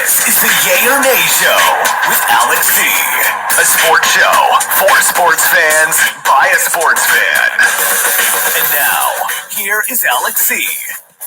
This is the Yay or Nay Show with Alex C. A sports show for sports fans by a sports fan. And now, here is Alex C.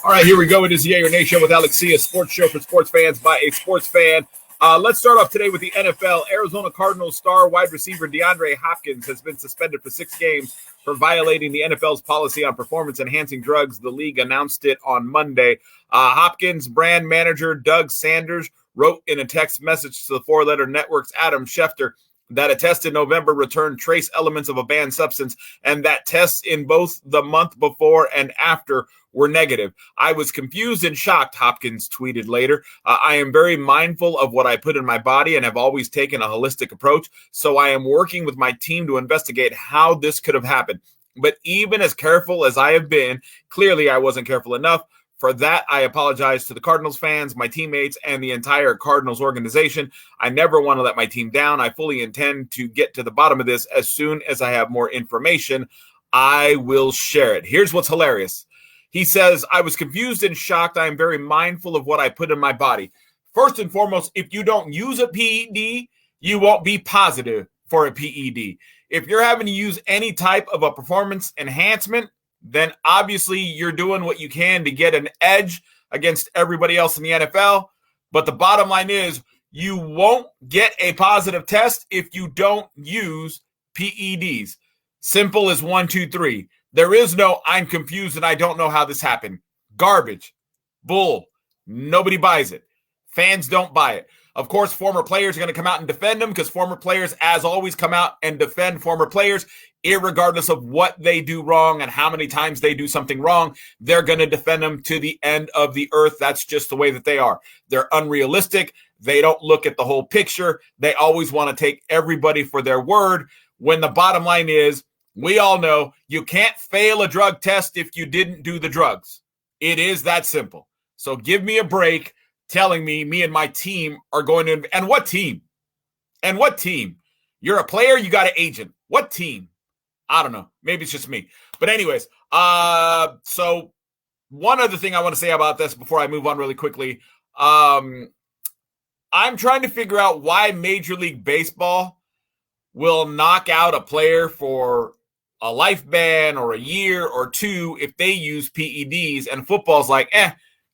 All right, here we go. It is the Yay or Nay Show with Alex C., a sports show for sports fans by a sports fan. Let's start off today with the NFL. Arizona Cardinals star wide receiver DeAndre Hopkins has been suspended for 6 games for violating the NFL's policy on performance-enhancing drugs. The league announced it on Monday. Hopkins' brand manager, Doug Sanders, wrote in a text message to the four-letter network's Adam Schefter that a test in November returned trace elements of a banned substance and that tests in both the month before and after were negative. I was confused and shocked, Hopkins tweeted later. I am very mindful of what I put in my body and have always taken a holistic approach, so I am working with my team to investigate how this could have happened. But even as careful as I have been, clearly I wasn't careful enough. For that, I apologize to the Cardinals fans, my teammates, and the entire Cardinals organization. I never want to let my team down. I fully intend to get to the bottom of this as soon as I have more information. I will share it. Here's what's hilarious. He says, I was confused and shocked. I am very mindful of what I put in my body. First and foremost, if you don't use a PED, you won't be positive for a PED. If you're having to use any type of a performance enhancement, then obviously you're doing what you can to get an edge against everybody else in the NFL. But the bottom line is you won't get a positive test if you don't use PEDs. Simple as 1, 2, 3. There is no I'm confused and I don't know how this happened. Garbage. Bull. Nobody buys it. Fans don't buy it. Of course, former players are going to come out and defend them because former players, as always, come out and defend former players, irregardless of what they do wrong and how many times they do something wrong. They're going to defend them to the end of the earth. That's just the way that they are. They're unrealistic. They don't look at the whole picture. They always want to take everybody for their word, when the bottom line is, we all know you can't fail a drug test if you didn't do the drugs. It is that simple. So give me a break telling me and my team are going to, and what team? And what team? You're a player, you got an agent. What team? I don't know. Maybe it's just me. But anyways, so one other thing I want to say about this before I move on really quickly. I'm trying to figure out why Major League Baseball will knock out a player for a life ban or a year or 2 if they use PEDs, and football's like,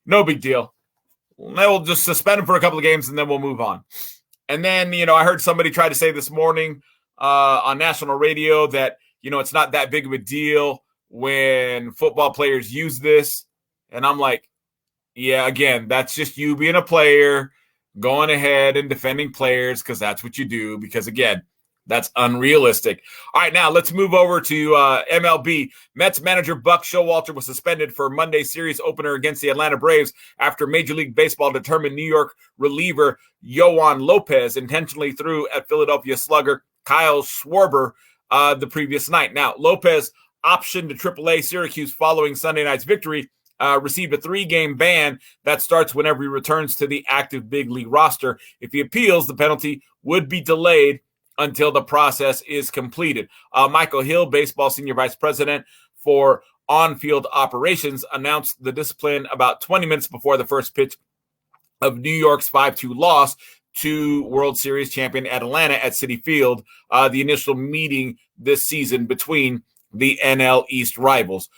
no big deal. We'll just suspend him for a couple of games and then we'll move on. And then, I heard somebody try to say this morning on national radio that, it's not that big of a deal when football players use this. And I'm like, yeah, again, that's just you being a player, going ahead and defending players because that's what you do. Because, again, that's unrealistic. All right, now let's move over to MLB. Mets manager Buck Showalter was suspended for Monday's series opener against the Atlanta Braves after Major League Baseball determined New York reliever Yoan Lopez intentionally threw at Philadelphia slugger Kyle Schwarber the previous night. Now, Lopez, optioned to AAA Syracuse following Sunday night's victory, received a 3-game ban that starts whenever he returns to the active big league roster. If he appeals, the penalty would be delayed until the process is completed. Michael Hill, baseball senior vice president for on-field operations, announced the discipline about 20 minutes before the first pitch of New York's 5-2 loss to World Series champion Atlanta at Citi Field, the initial meeting this season between the NL East rivals.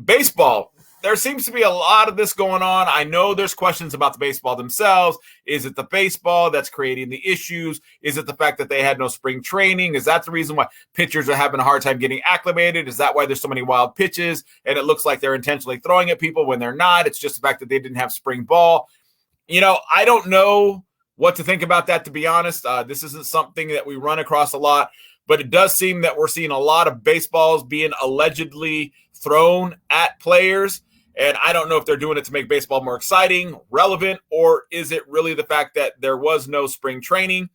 Baseball. There seems to be a lot of this going on. I know there's questions about the baseball themselves. Is it the baseball that's creating the issues? Is it the fact that they had no spring training? Is that the reason why pitchers are having a hard time getting acclimated? Is that why there's so many wild pitches and it looks like they're intentionally throwing at people when they're not? It's just the fact that they didn't have spring ball. I don't know what to think about that, to be honest. This isn't something that we run across a lot, but it does seem that we're seeing a lot of baseballs being allegedly thrown at players. And I don't know if they're doing it to make baseball more exciting, relevant, or is it really the fact that there was no spring training?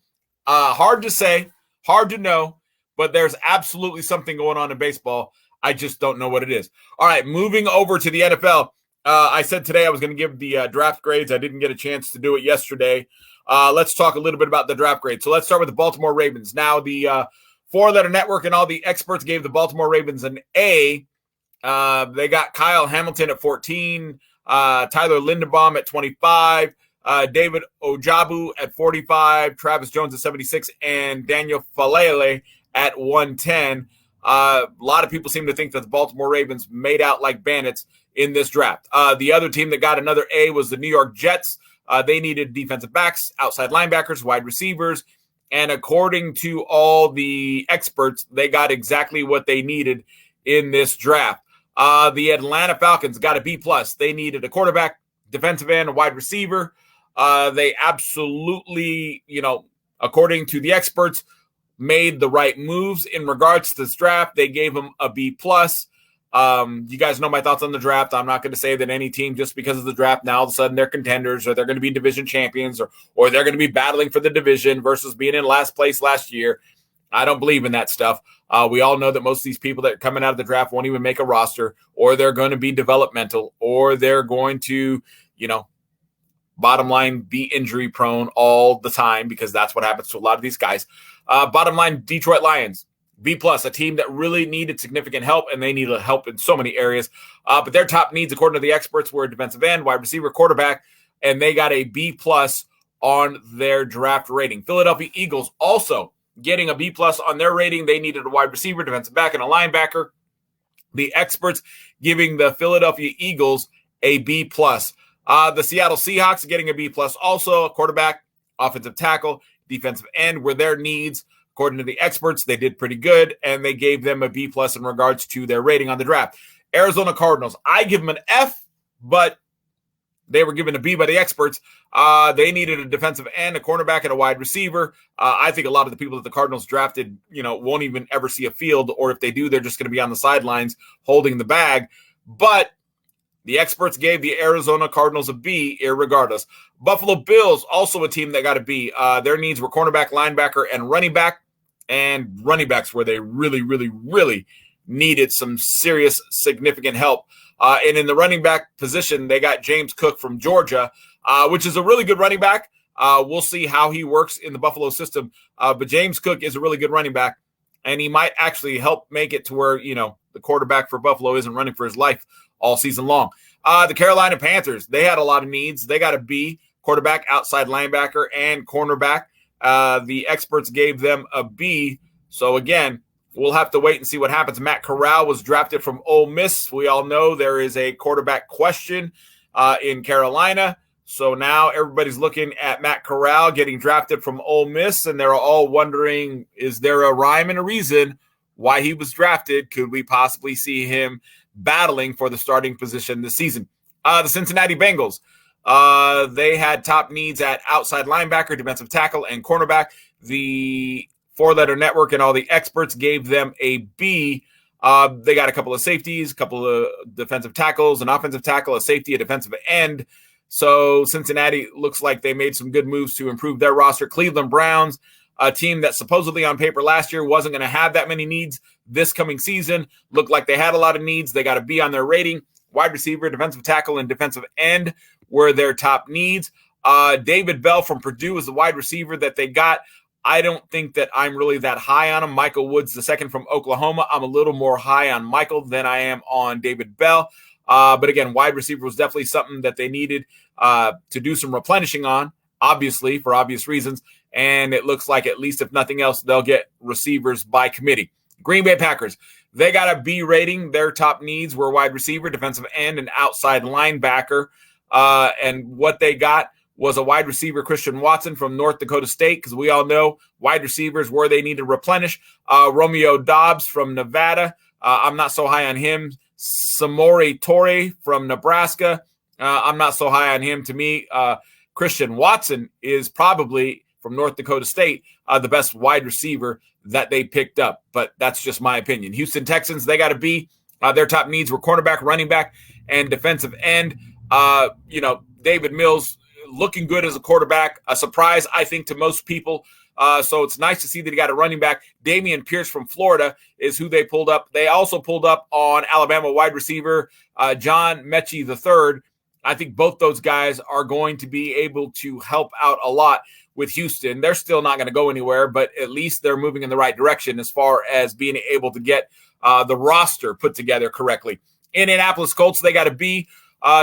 Hard to say, hard to know, but there's absolutely something going on in baseball. I just don't know what it is. All right, moving over to the NFL. I said today I was going to give the draft grades. I didn't get a chance to do it yesterday. Let's talk a little bit about the draft grade. So let's start with the Baltimore Ravens. Now, the four-letter network and all the experts gave the Baltimore Ravens an A. They got Kyle Hamilton at 14, Tyler Linderbaum at 25, David Ojabu at 45, Travis Jones at 76, and Daniel Falele at 110. A lot of people seem to think that the Baltimore Ravens made out like bandits in this draft. The other team that got another A was the New York Jets. They needed defensive backs, outside linebackers, wide receivers, and according to all the experts, they got exactly what they needed in this draft. The Atlanta Falcons got a B+. They needed a quarterback, defensive end, a wide receiver. They absolutely, according to the experts, made the right moves in regards to this draft. They gave him a B+. You guys know my thoughts on the draft. I'm not going to say that any team, just because of the draft, now all of a sudden they're contenders or they're going to be division champions or they're going to be battling for the division versus being in last place last year. I don't believe in that stuff. We all know that most of these people that are coming out of the draft won't even make a roster, or they're going to be developmental, or they're going to, bottom line, be injury prone all the time, because that's what happens to a lot of these guys. Bottom line, Detroit Lions, B+, a team that really needed significant help, and they needed help in so many areas. But their top needs, according to the experts, were defensive end, wide receiver, quarterback, and they got a B+ on their draft rating. Philadelphia Eagles also getting a B+ on their rating. They needed a wide receiver, defensive back, and a linebacker. The experts giving the Philadelphia Eagles a B+. The Seattle Seahawks getting a B+ also, a quarterback, offensive tackle, defensive end were their needs. According to the experts, they did pretty good, and they gave them a B+ in regards to their rating on the draft. Arizona Cardinals, I give them an F, but they were given a B by the experts. They needed a defensive end, a cornerback, and a wide receiver. I think a lot of the people that the Cardinals drafted, won't even ever see a field, or if they do, they're just going to be on the sidelines holding the bag. But the experts gave the Arizona Cardinals a B, irregardless. Buffalo Bills, also a team that got a B. Their needs were cornerback, linebacker, and running back. And running backs where they really, really, really needed some serious, significant help. And in the running back position, they got James Cook from Georgia, which is a really good running back. We'll see how he works in the Buffalo system. But James Cook is a really good running back, and he might actually help make it to where, the quarterback for Buffalo isn't running for his life all season long. The Carolina Panthers, they had a lot of needs. They got a B, quarterback, outside linebacker, and cornerback. The experts gave them a B. So, again, we'll have to wait and see what happens. Matt Corral was drafted from Ole Miss. We all know there is a quarterback question in Carolina. So now everybody's looking at Matt Corral getting drafted from Ole Miss, and they're all wondering, is there a rhyme and a reason why he was drafted? Could we possibly see him battling for the starting position this season? The Cincinnati Bengals, they had top needs at outside linebacker, defensive tackle, and cornerback. The four-letter network and all the experts gave them a B. They got a couple of safeties, a couple of defensive tackles, an offensive tackle, a safety, a defensive end. So Cincinnati looks like they made some good moves to improve their roster. Cleveland Browns, a team that supposedly on paper last year wasn't going to have that many needs this coming season, looked like they had a lot of needs. They got a B on their rating. Wide receiver, defensive tackle, and defensive end were their top needs. David Bell from Purdue is the wide receiver that they got. I don't think that I'm really that high on him. Michael Woods, the second from Oklahoma. I'm a little more high on Michael than I am on David Bell. But again, wide receiver was definitely something that they needed to do some replenishing on, obviously, for obvious reasons. And it looks like, at least if nothing else, they'll get receivers by committee. Green Bay Packers, they got a B rating. Their top needs were wide receiver, defensive end, and outside linebacker. And what they got was a wide receiver, Christian Watson from North Dakota State, because we all know wide receivers where they need to replenish. Romeo Dobbs from Nevada. I'm not so high on him. Samori Torre from Nebraska. I'm not so high on him. To me, Christian Watson is probably, from North Dakota State, the best wide receiver that they picked up. But that's just my opinion. Houston Texans, they got a B. Their top needs were cornerback, running back, and defensive end. David Mills looking good as a quarterback. A surprise, I think, to most people. So it's nice to see that he got a running back. Damian Pierce from Florida is who they pulled up. They also pulled up on Alabama wide receiver John Mechie III. I think both those guys are going to be able to help out a lot with Houston. They're still not going to go anywhere, but at least they're moving in the right direction as far as being able to get the roster put together correctly. Indianapolis Colts, they got a B.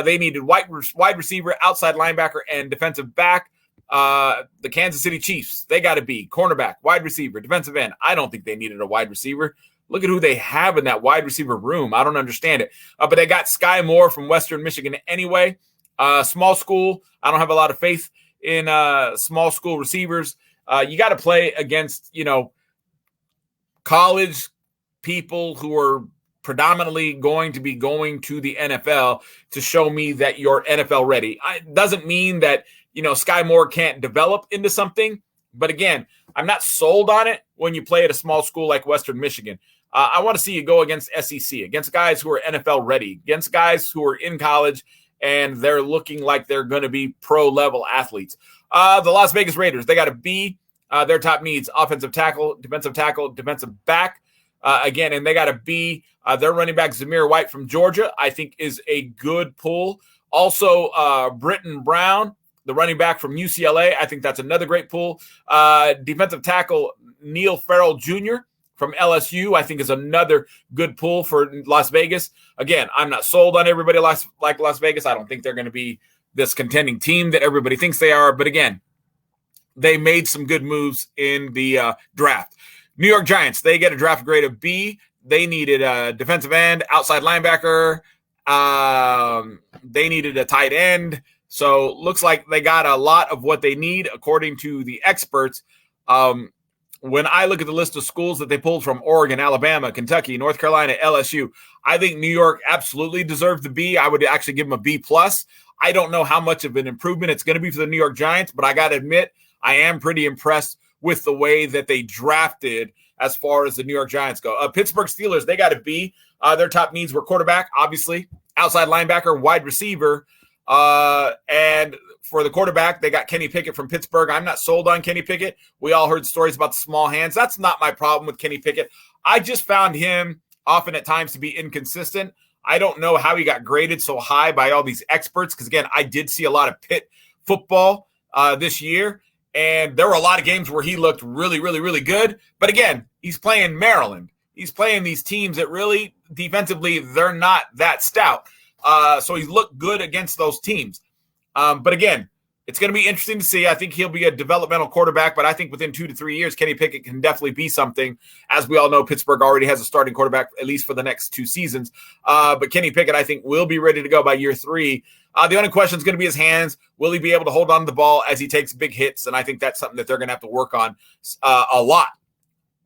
They needed wide receiver, outside linebacker, and defensive back. The Kansas City Chiefs, they got to be cornerback, wide receiver, defensive end. I don't think they needed a wide receiver. Look at who they have in that wide receiver room. I don't understand it. But they got Sky Moore from Western Michigan anyway. Small school. I don't have a lot of faith in small school receivers. You got to play against, college people who are predominantly going to be going to the NFL to show me that you're NFL ready. It doesn't mean that, Sky Moore can't develop into something. But again, I'm not sold on it when you play at a small school like Western Michigan. I want to see you go against SEC, against guys who are NFL ready, against guys who are in college and they're looking like they're going to be pro-level athletes. The Las Vegas Raiders, they got to be their top needs: offensive tackle, defensive back. Again, and they got to be their running back, Zamir White from Georgia, I think is a good pull. Also, Britton Brown, the running back from UCLA, I think that's another great pull. Defensive tackle, Neil Farrell Jr. from LSU, I think is another good pull for Las Vegas. Again, I'm not sold on everybody like Las Vegas. I don't think they're going to be this contending team that everybody thinks they are. But again, they made some good moves in the draft. New York Giants, they get a draft grade of B. They needed a defensive end, outside linebacker. They needed a tight end. So looks like they got a lot of what they need, according to the experts. When I look at the list of schools that they pulled from Oregon, Alabama, Kentucky, North Carolina, LSU, I think New York absolutely deserves the B. I would actually give them a B+. I don't know how much of an improvement it's going to be for the New York Giants, but I got to admit, I am pretty impressed with the way that they drafted as far as the New York Giants go. Pittsburgh Steelers, they got to be. Their top needs were quarterback, obviously, outside linebacker, wide receiver. And for the quarterback, they got Kenny Pickett from Pittsburgh. I'm not sold on Kenny Pickett. We all heard stories about the small hands. That's not my problem with Kenny Pickett. I just found him often at times to be inconsistent. I don't know how he got graded so high by all these experts because, again, I did see a lot of Pitt football this year. And there were a lot of games where he looked really, really, really good. But again, he's playing Maryland. He's playing these teams that really defensively, they're not that stout. So he looked good against those teams. But again, it's going to be interesting to see. I think he'll be a developmental quarterback, but I think within 2 to 3 years, Kenny Pickett can definitely be something. As we all know, Pittsburgh already has a starting quarterback, at least for the next 2 seasons. But Kenny Pickett, I think, will be ready to go by year 3. The only question is going to be his hands. Will he be able to hold on to the ball as he takes big hits? And I think that's something that they're going to have to work on a lot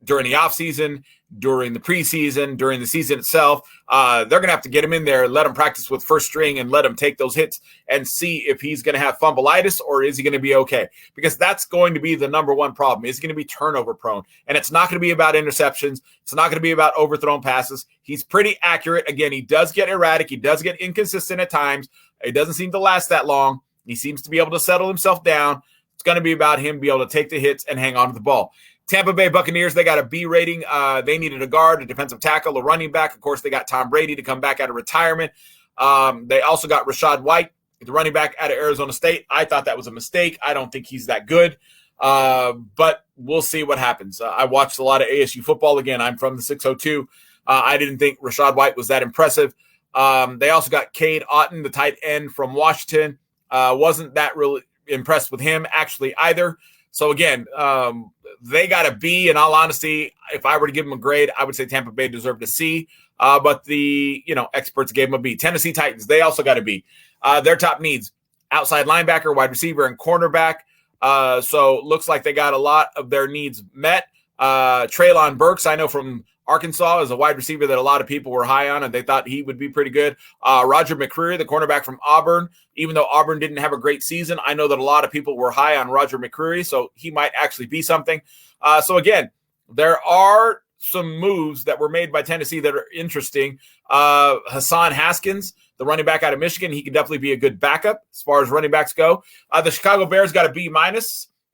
during the offseason, during the preseason, during the season itself. They're going to have to get him in there, let him practice with first string and let him take those hits and see if he's going to have fumbleitis or is he going to be okay? Because that's going to be the number one problem. Is he going to be turnover prone? And it's not going to be about interceptions. It's not going to be about overthrown passes. He's pretty accurate. Again, he does get erratic. He does get inconsistent at times. It doesn't seem to last that long. He seems to be able to settle himself down. It's going to be about him being able to take the hits and hang on to the ball. Tampa Bay Buccaneers, they got a B rating. They needed a guard, a defensive tackle, a running back. Of course, they got Tom Brady to come back out of retirement. They also got Rachaad White, the running back out of Arizona State. I thought that was a mistake. I don't think he's that good. But we'll see what happens. I watched a lot of ASU football. Again, I'm from the 602. I didn't think Rachaad White was that impressive. They also got Cade Otton, the tight end from Washington. Wasn't that really impressed with him actually either. So again, they got a B. In all honesty, if I were to give them a grade, I would say Tampa Bay deserved a C. But the experts gave them a B. Tennessee Titans, they also got a B. Their top needs: outside linebacker, wide receiver, and cornerback. So looks like they got a lot of their needs met. Treylon Burks, I know from Arkansas, is a wide receiver that a lot of people were high on, and they thought he would be pretty good. Roger McCreary, the cornerback from Auburn, even though Auburn didn't have a great season, I know that a lot of people were high on Roger McCreary, so he might actually be something. So again, there are some moves that were made by Tennessee that are interesting. Hassan Haskins, the running back out of Michigan, he could definitely be a good backup as far as running backs go. The Chicago Bears got a B-.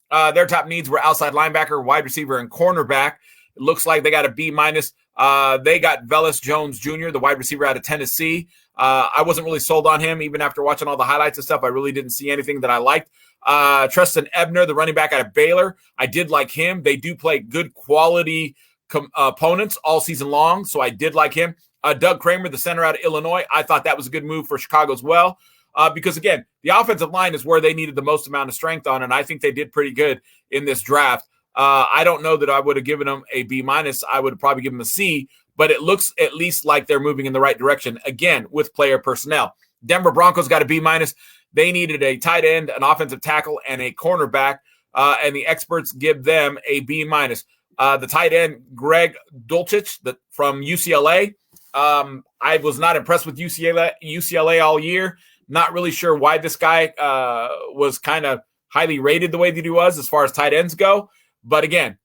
Their top needs were outside linebacker, wide receiver, and cornerback. It looks like they got a B-. They got Velus Jones Jr., the wide receiver out of Tennessee. I wasn't really sold on him, even after watching all the highlights and stuff. I really didn't see anything that I liked. Treston Ebner, the running back out of Baylor, I did like him. They do play good quality opponents all season long, so I did like him. Doug Kramer, the center out of Illinois, I thought that was a good move for Chicago as well. Because, again, the offensive line is where they needed the most amount of strength on, and I think they did pretty good in this draft. I don't know that I would have given them a B-. I would have probably given them a C, but it looks at least like they're moving in the right direction, again, with player personnel. Denver Broncos got a B-. They needed a tight end, an offensive tackle, and a cornerback, and the experts give them a B-. The tight end, Greg Dulcich from UCLA. I was not impressed with UCLA all year. Not really sure why this guy was kind of highly rated the way that he was as far as tight ends go. But again,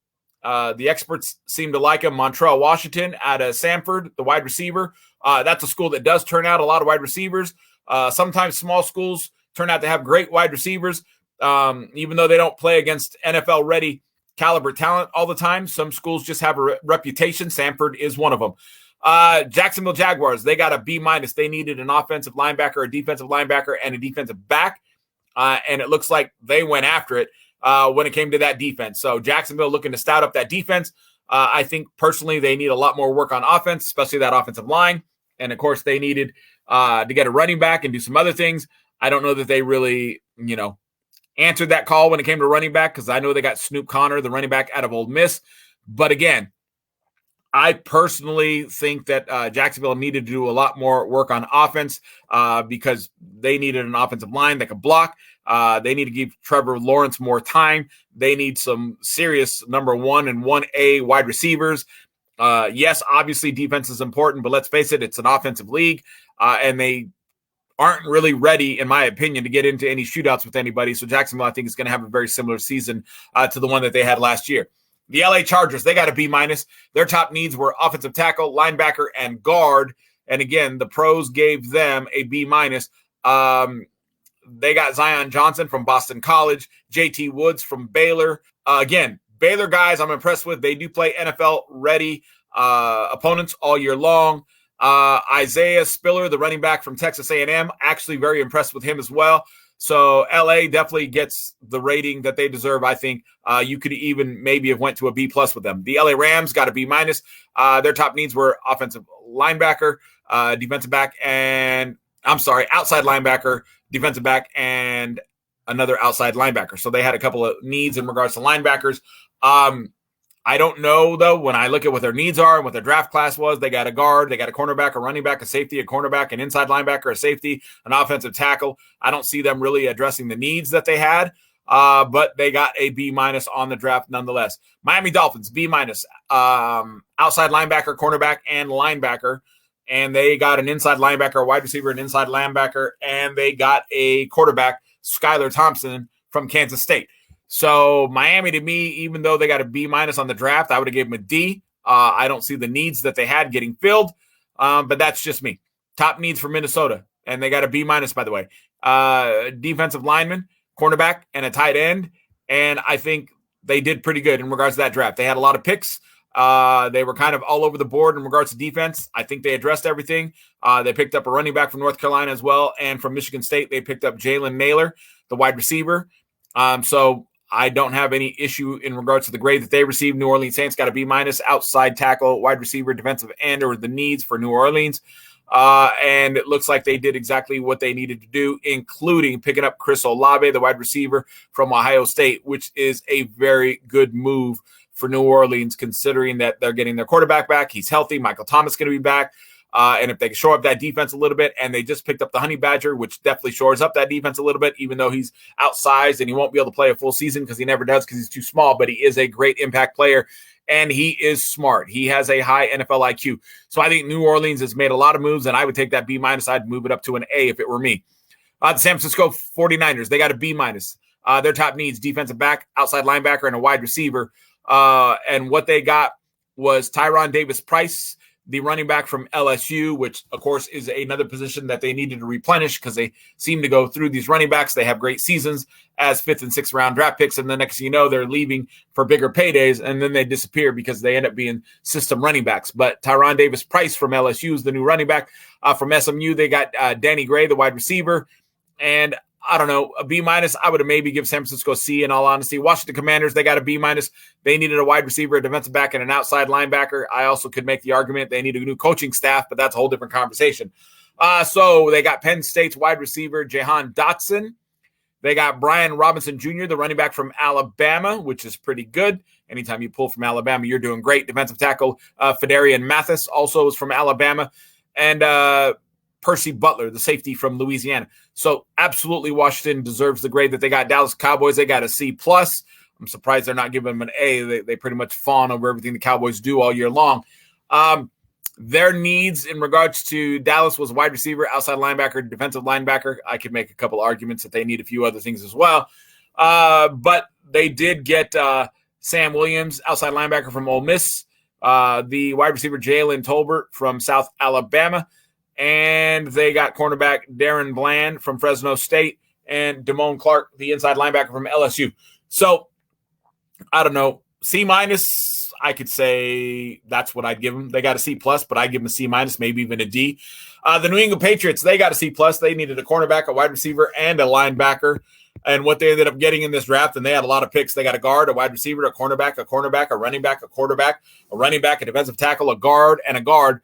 the experts seem to like him. Montrell Washington out of Samford, the wide receiver. That's a school that does turn out a lot of wide receivers. Sometimes small schools turn out to have great wide receivers, even though they don't play against NFL-ready caliber talent all the time. Some schools just have a reputation. Samford is one of them. Jacksonville Jaguars, they got a B-. They needed an offensive linebacker, a defensive linebacker, and a defensive back. And it looks like they went after it when it came to that defense. So Jacksonville looking to stout up that defense. I think personally they need a lot more work on offense, especially that offensive line. And of course they needed to get a running back and do some other things. I don't know that they really, answered that call when it came to running back, because I know they got Snoop Connor, the running back out of Ole Miss. But again, I personally think that Jacksonville needed to do a lot more work on offense because they needed an offensive line that could block. They need to give Trevor Lawrence more time. They need some serious number 1 and 1A wide receivers. Yes, obviously defense is important, but let's face it, it's an offensive league, and they aren't really ready, in my opinion, to get into any shootouts with anybody. So Jacksonville, I think, is going to have a very similar season to the one that they had last year. The LA Chargers, they got a B-. Their top needs were offensive tackle, linebacker, and guard. And again, the pros gave them a B-. They got Zion Johnson from Boston College, JT Woods from Baylor. Again, Baylor guys I'm impressed with. They do play NFL-ready opponents all year long. Isaiah Spiller, the running back from Texas A&M, actually very impressed with him as well. So LA definitely gets the rating that they deserve. I think you could even maybe have went to a B+ with them. The LA Rams got a B-. Their top needs were offensive linebacker, defensive back, outside linebacker, defensive back, and another outside linebacker. So they had a couple of needs in regards to linebackers. I don't know, though, when I look at what their needs are and what their draft class was. They got a guard, they got a cornerback, a running back, a safety, a cornerback, an inside linebacker, a safety, an offensive tackle. I don't see them really addressing the needs that they had, but they got a B- on the draft nonetheless. Miami Dolphins, B-, outside linebacker, cornerback, and linebacker. And they got an inside linebacker, a wide receiver, an inside linebacker, and they got a quarterback, Skylar Thompson from Kansas State. So Miami, to me, even though they got a B- on the draft, I would have given them a D. I don't see the needs that they had getting filled, but that's just me. Top needs for Minnesota, and they got a B-, by the way. Defensive lineman, cornerback, and a tight end, and I think they did pretty good in regards to that draft. They had a lot of picks. They were kind of all over the board in regards to defense. I think they addressed everything. They picked up a running back from North Carolina as well, and from Michigan State, they picked up Jalen Nailor, the wide receiver. So I don't have any issue in regards to the grade that they received. New Orleans Saints got a B-, outside tackle, wide receiver, defensive end, or the needs for New Orleans. And it looks like they did exactly what they needed to do, including picking up Chris Olave, the wide receiver from Ohio State, which is a very good move for New Orleans, considering that they're getting their quarterback back. He's healthy. Michael Thomas is going to be back. And if they can shore up that defense a little bit, and they just picked up the Honey Badger, which definitely shores up that defense a little bit, even though he's outsized and he won't be able to play a full season because he never does because he's too small, but he is a great impact player, and he is smart. He has a high NFL IQ. So I think New Orleans has made a lot of moves, and I would take that B-. I'd move it up to an A if it were me. The San Francisco 49ers, they got a B-. Their top needs, defensive back, outside linebacker, and a wide receiver. And what they got was Tyron Davis-Price, the running back from LSU, which, of course, is another position that they needed to replenish because they seem to go through these running backs. They have great seasons as 5th and 6th round draft picks, and the next thing you know, they're leaving for bigger paydays, and then they disappear because they end up being system running backs. But Tyron Davis-Price from LSU is the new running back. From SMU, they got Danny Gray, the wide receiver, and I don't know, a B minus. I would have maybe give San Francisco a C in all honesty. Washington Commanders, they got a B minus. They needed a wide receiver, a defensive back, and an outside linebacker. I also could make the argument they need a new coaching staff, but that's a whole different conversation. So they got Penn State's wide receiver, Jahan Dotson. They got Brian Robinson Jr., the running back from Alabama, which is pretty good. Anytime you pull from Alabama, you're doing great. Defensive tackle Fedarian Mathis also is from Alabama. And Percy Butler, the safety from Louisiana. So absolutely Washington deserves the grade that they got. Dallas Cowboys, they got a C+. I'm surprised they're not giving them an A. They pretty much fawn over everything the Cowboys do all year long. Their needs in regards to Dallas was wide receiver, outside linebacker, defensive linebacker. I could make a couple arguments that they need a few other things as well. But they did get Sam Williams, outside linebacker from Ole Miss, the wide receiver Jalen Tolbert from South Alabama, and they got cornerback Darren Bland from Fresno State and Damone Clark, the inside linebacker from LSU. So, I don't know. C minus, I could say that's what I'd give them. They got a C plus, but I'd give them a C minus, maybe even a D. The New England Patriots, they got a C plus. They needed a cornerback, a wide receiver, and a linebacker. And what they ended up getting in this draft, and they had a lot of picks. They got a guard, a wide receiver, a cornerback, a running back, a quarterback, a running back, a defensive tackle, a guard, and a guard.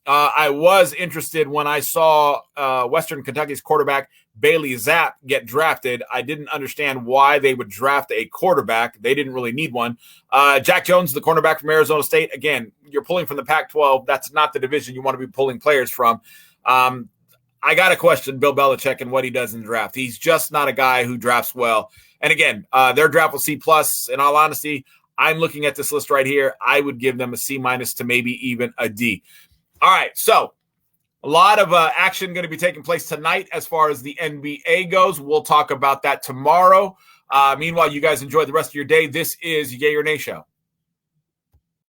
I was interested when I saw Western Kentucky's quarterback Bailey Zapp get drafted. I didn't understand why they would draft a quarterback. They didn't really need one. Jack Jones, the cornerback from Arizona State. Again, you're pulling from the Pac-12. That's not the division you want to be pulling players from. I got to question Bill Belichick and what he does in the draft. He's just not a guy who drafts well. And again, their draft was C+. In all honesty, I'm looking at this list right here. I would give them a C- to maybe even a D. All right, so a lot of action going to be taking place tonight as far as the NBA goes. We'll talk about that tomorrow. Meanwhile, you guys enjoy the rest of your day. This is Yay or Nay Show.